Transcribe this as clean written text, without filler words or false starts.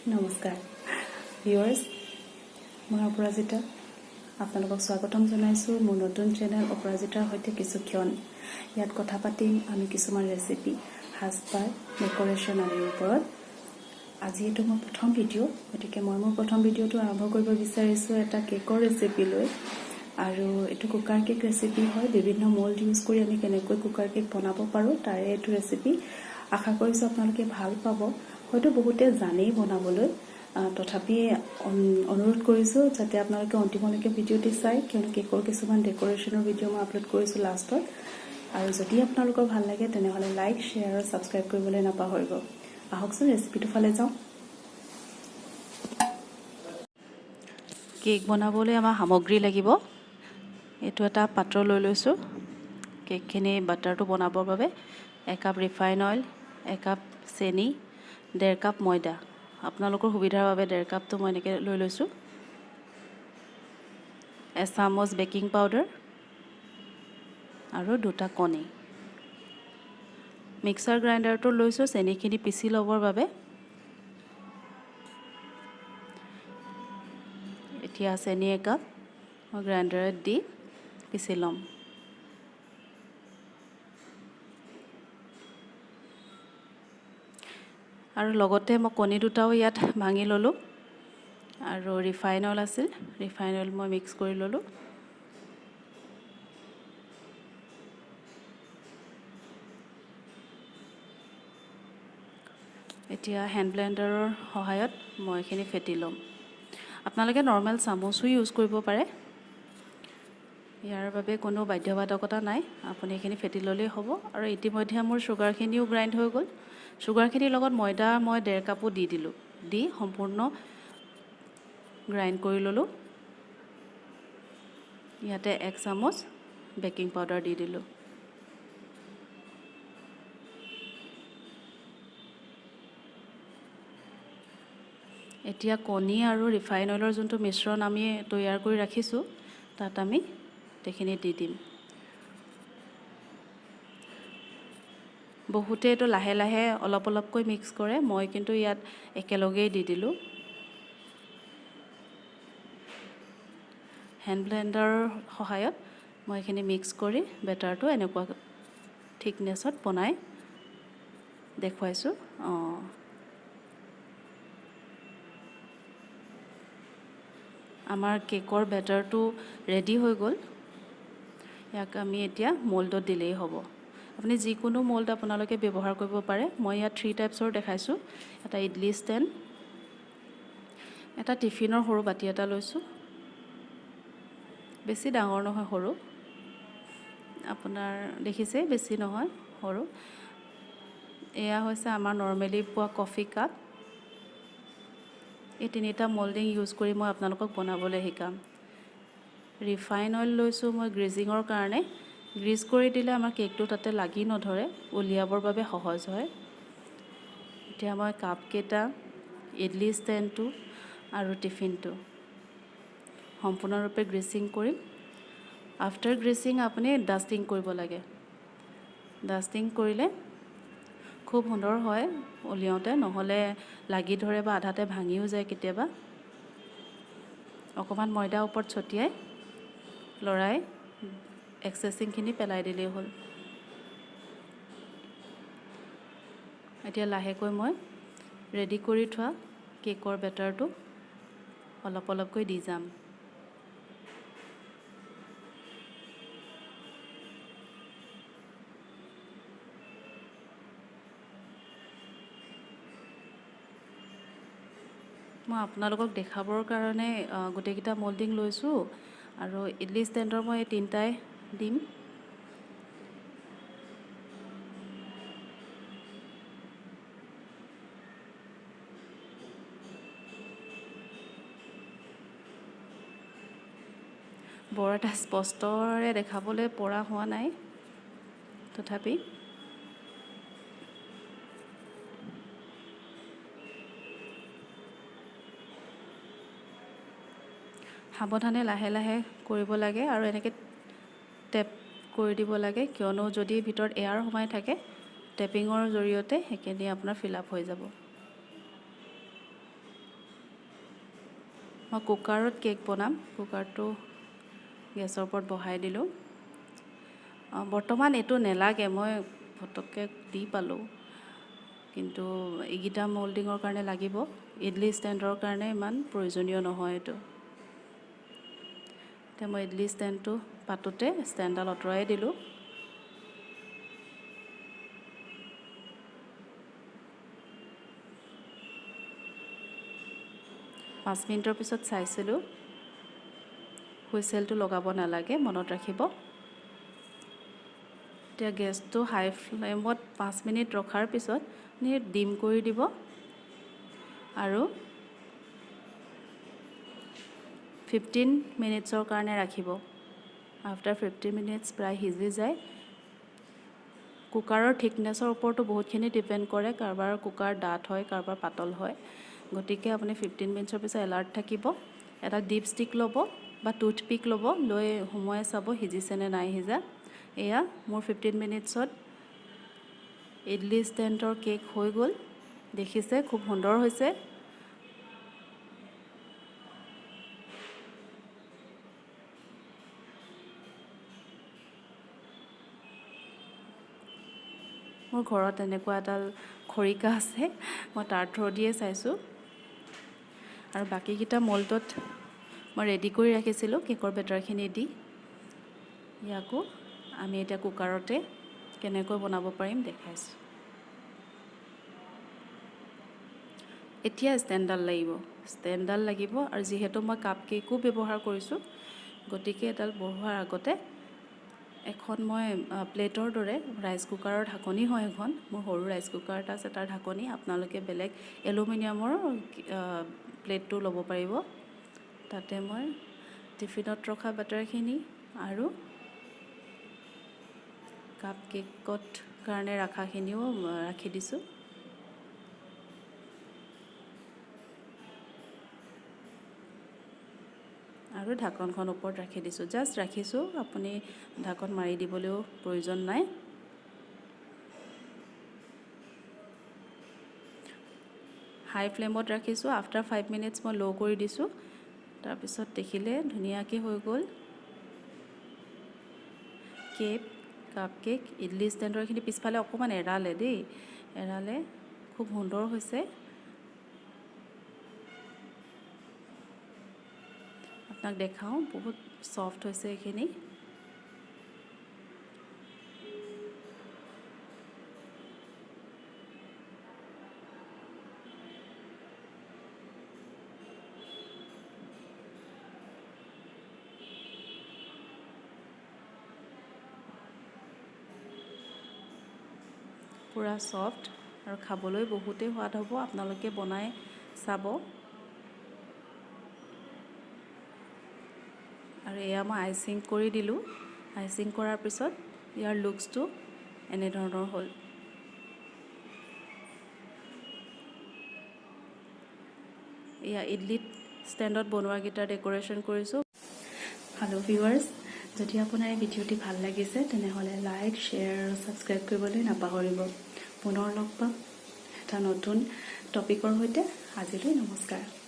নমস্কাৰ ভিউৱাৰ্ছ, মই অপৰাজিতা। আপোনালোকক স্বাগতম জনাইছোঁ মোৰ নতুন চেনেল অপৰাজিতাৰ সৈতে কিছু ক্ষণ। ইয়াত কথা পাতিম আমি কিছুমান ৰেচিপি, সাজপাৰ, ডেক'ৰেশ্যন আদিৰ ওপৰত। আজি এইটো মোৰ প্ৰথম ভিডিঅ', গতিকে মই মোৰ প্ৰথম ভিডিঅ'টো আৰম্ভ কৰিব বিচাৰিছোঁ এটা কেকৰ ৰেচিপি লৈ। আৰু এইটো কুকাৰ কেক ৰেচিপি হয়। বিভিন্ন মল্ড ইউজ কৰি আমি কেনেকৈ কুকাৰ কেক বনাব পাৰোঁ তাৰে এইটো ৰেচিপি। আশা কৰিছোঁ আপোনালোকে ভাল পাব। হয়তো বহুতে জানেই বনাবলৈ, তথাপি অনুৰোধ কৰিছোঁ যাতে আপোনালোকে অন্তিমলৈকে ভিডিঅ'টি চাই, কিয়নো কেকৰ কিছুমান ডেক'ৰেশ্যনৰ ভিডিঅ' মই আপলোড কৰিছোঁ লাষ্টত। আৰু যদি আপোনালোকৰ ভাল লাগে তেনেহ'লে লাইক, শ্বেয়াৰ আৰু ছাবস্ক্ৰাইব কৰিবলৈ নাপাহৰিব। আহকচোন ৰেচিপিটোৰ ফালে যাওঁ। কেক বনাবলৈ আমাৰ সামগ্ৰী লাগিব। এইটো এটা পাত্ৰ লৈ লৈছোঁ কেকখিনি বাটাৰটো বনাবৰ বাবে। 1 কাপ ৰিফাইন অইল, 1 কাপ চেনি, 1.5 কাপ ময়দা। আপোনালোকৰ সুবিধাৰ বাবে 1.5 কাপটো মই এনেকৈ লৈ লৈছোঁ। 1 চামুচ বেকিং পাউডাৰ আৰু 2টা কণী। মিক্সাৰ গ্ৰাইণ্ডাৰটো লৈছোঁ চেনিখিনি পিচি ল'বৰ বাবে। এতিয়া চেনি 1 কাপ মই গ্ৰাইণ্ডাৰত দি পিচি ল'ম। আৰু লগতে মই কণী দুটাও ইয়াত ভাঙি ল'লোঁ। আৰু ৰিফাইন অইল আছিল, ৰিফাইন অইল মই মিক্স কৰি ল'লোঁ। এতিয়া হেণ্ড ব্লেণ্ডাৰৰ সহায়ত মই এইখিনি ফেটি ল'ম। আপোনালোকে নৰ্মেল চামুচো ইউজ কৰিব পাৰে, ইয়াৰ বাবে কোনো বাধ্যবাধকতা নাই। আপুনি এইখিনি ফেটি ল'লেই হ'ব। আৰু ইতিমধ্যে মোৰ চুগাৰখিনিও গ্ৰাইণ্ড হৈ গ'ল। চুগাৰখিনিৰ লগত ময়দা মই 1.5 কাপো দি দিলোঁ, দি সম্পূৰ্ণ গ্ৰাইণ্ড কৰি ল'লোঁ। ইয়াতে 1 চামুচ বেকিং পাউডাৰ দি দিলোঁ। এতিয়া কণী আৰু ৰিফাইন অইলৰ যোনটো মিশ্ৰণ আমি তৈয়াৰ কৰি ৰাখিছোঁ তাত আমি গোটেইখিনি দি দিম। বহুতে এইটো লাহে লাহে অলপ অলপকৈ মিক্স কৰে, মই কিন্তু ইয়াত একেলগেই দি দিলোঁ। হেণ্ড ব্লেণ্ডাৰৰ সহায়ত মই এইখিনি মিক্স কৰি বেটাৰটো এনেকুৱা থিকনেছত বনাই দেখুৱাইছোঁ। আমাৰ কেকৰ বেটাৰটো ৰেডি হৈ গ'ল। ইয়াক আমি এতিয়া মল্ডত দিলেই হ'ব। আপুনি যিকোনো মল্ড আপোনালোকে ব্যৱহাৰ কৰিব পাৰে। মই ইয়াত 3 টাইপছৰ দেখাইছোঁ। এটা ইডলি ষ্টেণ্ড, এটা টিফিনৰ সৰু বাতি এটা লৈছোঁ, বেছি ডাঙৰ নহয়, সৰু। আপোনাৰ দেখিছে, বেছি নহয়, সৰু। এয়া হৈছে আমাৰ নৰ্মেলি পোৱা কফি কাপ। এই 3টা মল্ডিং ইউজ কৰি মই আপোনালোকক বনাবলৈ শিকাম। ৰিফাইন অইল লৈছোঁ মই গ্ৰেজিঙৰ কাৰণে। গ্ৰীজ কৰি দিলে আমাৰ কেকটো তাতে লাগি নধৰে, উলিয়াবৰ বাবে সহজ হয়। এতিয়া মই কাপকেইটা, ইডলি ষ্টেণ্ডটো আৰু টিফিনটো সম্পূৰ্ণৰূপে গ্ৰীচিং কৰিম। আফটাৰ গ্ৰীচিং আপুনি ডাষ্টিং কৰিব লাগে। ডাষ্টিং কৰিলে খুব সুন্দৰ হয় উলিয়াওঁতে, নহ'লে লাগি ধৰে বা আধাতে ভাঙিও যায় কেতিয়াবা। অকণমান ময়দা ওপৰত ছটিয়াই লৰাই এক্সেছিংখিনি পেলাই দিলেই হ'ল। এতিয়া লাহেকৈ মই ৰেডি কৰি থোৱা কেকৰ বেটাৰটো অলপ অলপকৈ দি যাম। মই আপোনালোকক দেখাবৰ কাৰণে গোটেইকেইটা মল্ডিং লৈছোঁ। আৰু ইডলি ষ্টেণ্ডৰ মই এই 3টাই দিম। বৰ এটা স্পষ্টৰে দেখাবলৈ পৰা হোৱা নাই, তথাপি সাৱধানে লাহে লাহে কৰিব লাগে আৰু এনেকৈ টেপ কৰি দিব লাগে, কিয়নো যদি ভিতৰত এয়াৰ সোমাই থাকে টেপিঙৰ জৰিয়তে সেইখিনি আপোনাৰ ফিল আপ হৈ যাব। মই কুকাৰত কেক বনাম। কুকাৰটো গেছৰ ওপৰত বহাই দিলোঁ। বৰ্তমান এইটো নেলাগে, মই ফটককৈ দি পালোঁ, কিন্তু এইকেইটা মল্ডিঙৰ কাৰণে লাগিব। ইডলি ষ্টেণ্ডৰ কাৰণে ইমান প্ৰয়োজনীয় নহয় এইটো। এতিয়া মই ইডলি ষ্টেণ্ডটো পাতোঁতে ষ্টেণ্ডডাল আঁতৰাই দিলোঁ। পাঁচ মিনিটৰ পিছত চাইছিলোঁ, হুইচেলটো লগাব নালাগে, মনত ৰাখিব। এতিয়া গেছটো হাই ফ্লেমত 5 মিনিট ৰখাৰ পিছত ডিম কৰি দিব আৰু 15 মিনিটছৰ কাৰণে ৰাখিব। আফটাৰ 15 মিনিটছ প্ৰায় সিজি যায়। কুকাৰৰ থিকনেছৰ ওপৰতো বহুতখিনি ডিপেণ্ড কৰে, কাৰোবাৰ কুকাৰ ডাঠ হয়, কাৰোবাৰ পাতল হয়। গতিকে আপুনি 15 মিনিটছৰ পিছত এলাৰ্ট থাকিব। এটা ডিপ ষ্টিক ল'ব বা টুথপিক ল'ব, লৈ সোমোৱাই চাব সিজিছে নে নাই সিজা। এয়া মোৰ 15 মিনিটছত ইডলি ষ্টেণ্ডৰ কেক হৈ গ'ল। দেখিছে খুব সুন্দৰ হৈছে। মোৰ ঘৰত এনেকুৱা এডাল খৰিকা আছে, মই তাৰ থ্ৰু দিয়ে চাইছোঁ। আৰু বাকীকেইটা মল্ডত মই ৰেডি কৰি ৰাখিছিলোঁ কেকৰ বেটাৰখিনি দি। ইয়াকো আমি এতিয়া কুকাৰতে কেনেকৈ বনাব পাৰিম দেখাইছোঁ। এতিয়া ষ্টেণ্ডডাল লাগিব আৰু যিহেতু মই কাপ কেকো ব্যৱহাৰ কৰিছোঁ, গতিকে এডাল বঢ়োৱাৰ আগতে এখন মই প্লেটৰ দৰে ৰাইচ কুকাৰৰ ঢাকনি হয় এখন, মোৰ সৰু ৰাইচ কুকাৰ এটা আছে তাৰ ঢাকনি। আপোনালোকে বেলেগ এলুমিনিয়ামৰ প্লেটটো ল'ব পাৰিব। তাতে মই টিফিনত ৰখা বাটাৰখিনি আৰু কাপ কেকত কাৰণে ৰাখাখিনিও ৰাখি দিছোঁ। আৰু ঢাকনখন ওপৰত ৰাখি দিছোঁ, জাষ্ট ৰাখিছোঁ, আপুনি ঢাকন মাৰি দিবলৈও প্ৰয়োজন নাই। হাই ফ্লেমত ৰাখিছোঁ। আফটাৰ 5 মিনিটছ মই ল' কৰি দিছোঁ। তাৰপিছত দেখিলে ধুনীয়াকৈ হৈ গ'ল কেক, কাপ কেক। ইডলি ষ্টেণ্ডৰ এইখিনি পিছফালে অকণমান এৰালে দেই, এৰালে, খুব সুন্দৰ হৈছে। আপোনাক দেখাওঁ, বহুত ছফ্ট হৈছে এইখিনি। পূৰা ছফ্ট আৰু খাবলৈ বহুতেই সোৱাদ হ'ব। আপোনালোকে বনাই চাব। আৰু এয়া মই আইচিং কৰি দিলোঁ। আইচিং কৰাৰ পিছত ইয়াৰ লুকছটো এনেধৰণৰ হ'ল। এয়া ইডলি ষ্টেণ্ডত বনোৱাকেইটা ডেক'ৰেশ্যন কৰিছোঁ। হেল্ল' ভিউৱাৰ্ছ, যদি আপোনাৰ এই ভিডিঅ'টি ভাল লাগিছে তেনেহ'লে লাইক, শ্বেয়াৰ আৰু ছাবস্ক্ৰাইব কৰিবলৈ নাপাহৰিব। পুনৰ লগ পাম এটা নতুন টপিকৰ সৈতে। আজিলৈ নমস্কাৰ।